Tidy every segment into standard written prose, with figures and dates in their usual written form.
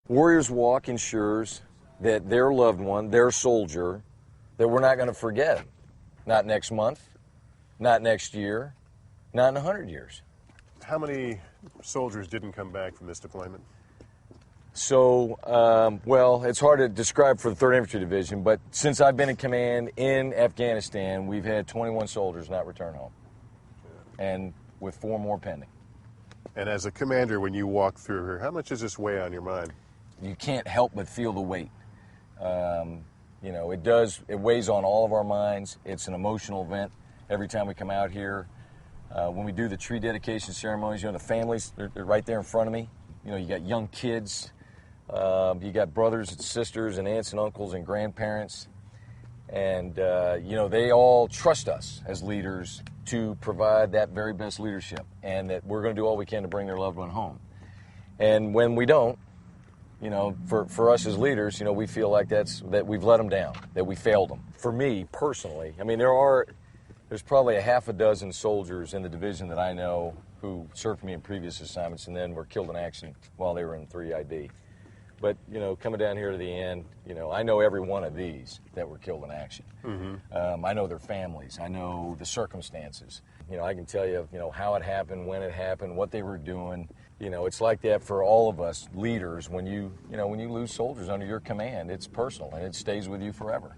Warriors Walk ensures that their loved one, their soldier, that we're not going to forget him. Not next month, not next year, not in 100 years. How many soldiers didn't come back from this deployment? So, well, it's hard to describe for the 3rd Infantry Division, but since I've been in command in Afghanistan, we've had 21 soldiers not return home, and with 4 more pending. And as a commander, when you walk through here, how much does this weigh on your mind? You can't help but feel the weight. You know, it weighs on all of our minds. It's an emotional event every time we come out here. When we do the tree dedication ceremonies, you know, the families, they're right there in front of me. You know, you got young kids, you got brothers and sisters and aunts and uncles and grandparents. And, you know, they all trust us as leaders to provide that very best leadership, and that we're going to do all we can to bring their loved one home. And when we don't, you know, for us as leaders, you know, we feel like that we've let them down, that we failed them. For me, personally, I mean, there's probably a half a dozen soldiers in the division that I know who served for me in previous assignments and then were killed in action while they were in 3ID. But, you know, coming down here to the end, you know, I know every one of these that were killed in action. Mm-hmm. I know their families. I know the circumstances. You know, I can tell you, you know, how it happened, when it happened, what they were doing. You know, it's like that for all of us leaders. When you lose soldiers under your command, it's personal and it stays with you forever.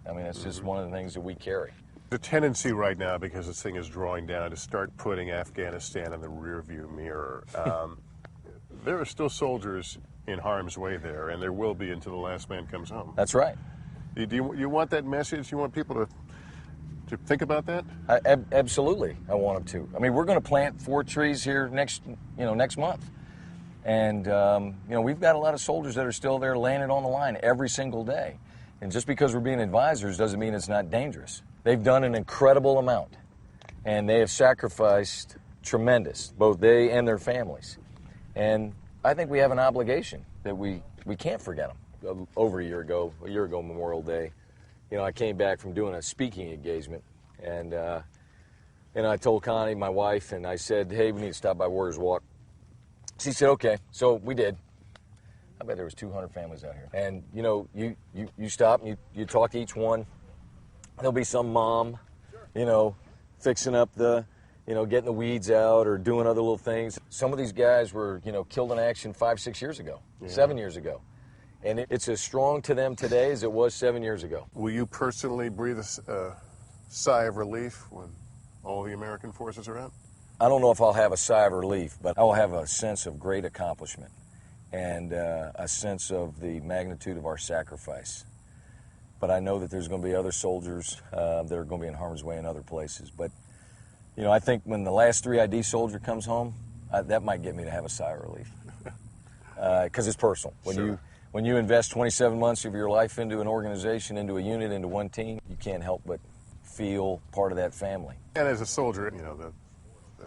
I mean, it's just one of the things that we carry. The tendency right now, because this thing is drawing down, to start putting Afghanistan in the rearview mirror. There are still soldiers in harm's way there, and there will be until the last man comes home. That's right. Do you want that message? You want people to think about that? Absolutely, I want them to. I mean, we're going to plant 4 trees here next month, and you know, we've got a lot of soldiers that are still there laying it on the line every single day. And just because we're being advisors doesn't mean it's not dangerous. They've done an incredible amount, and they have sacrificed tremendous, both they and their families. And I think we have an obligation that we can't forget them. Over a year ago Memorial Day, you know, I came back from doing a speaking engagement, and I told Connie, my wife, and I said, hey, we need to stop by Warriors Walk. She said, okay. So we did. I bet there was 200 families out here. And, you know, you stop and you talk to each one. There'll be some mom, you know, fixing up getting the weeds out or doing other little things. Some of these guys were, you know, killed in action 5-6 years ago, 7 years ago. And it's as strong to them today as it was 7 years ago. Will you personally breathe a sigh of relief when all the American forces are out? I don't know if I'll have a sigh of relief, but I'll have a sense of great accomplishment and a sense of the magnitude of our sacrifice. But I know that there's going to be other soldiers that are going to be in harm's way in other places. But, you know, I think when the last 3ID soldier comes home, that might get me to have a sigh of relief. Because it's personal. When you invest 27 months of your life into an organization, into a unit, into one team, you can't help but feel part of that family. And as a soldier, you know,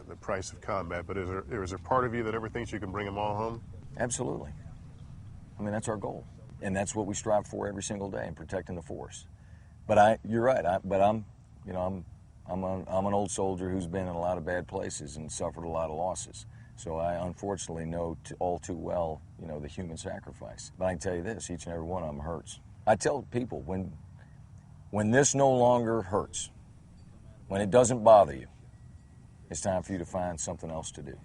the price of combat, but is there part of you that ever thinks you can bring them all home? Absolutely. I mean, that's our goal. And that's what we strive for every single day in protecting the force. But you're right. I'm an old soldier who's been in a lot of bad places and suffered a lot of losses. So I unfortunately know all too well, you know, the human sacrifice. But I can tell you this: each and every one of them hurts. I tell people when this no longer hurts, when it doesn't bother you, it's time for you to find something else to do.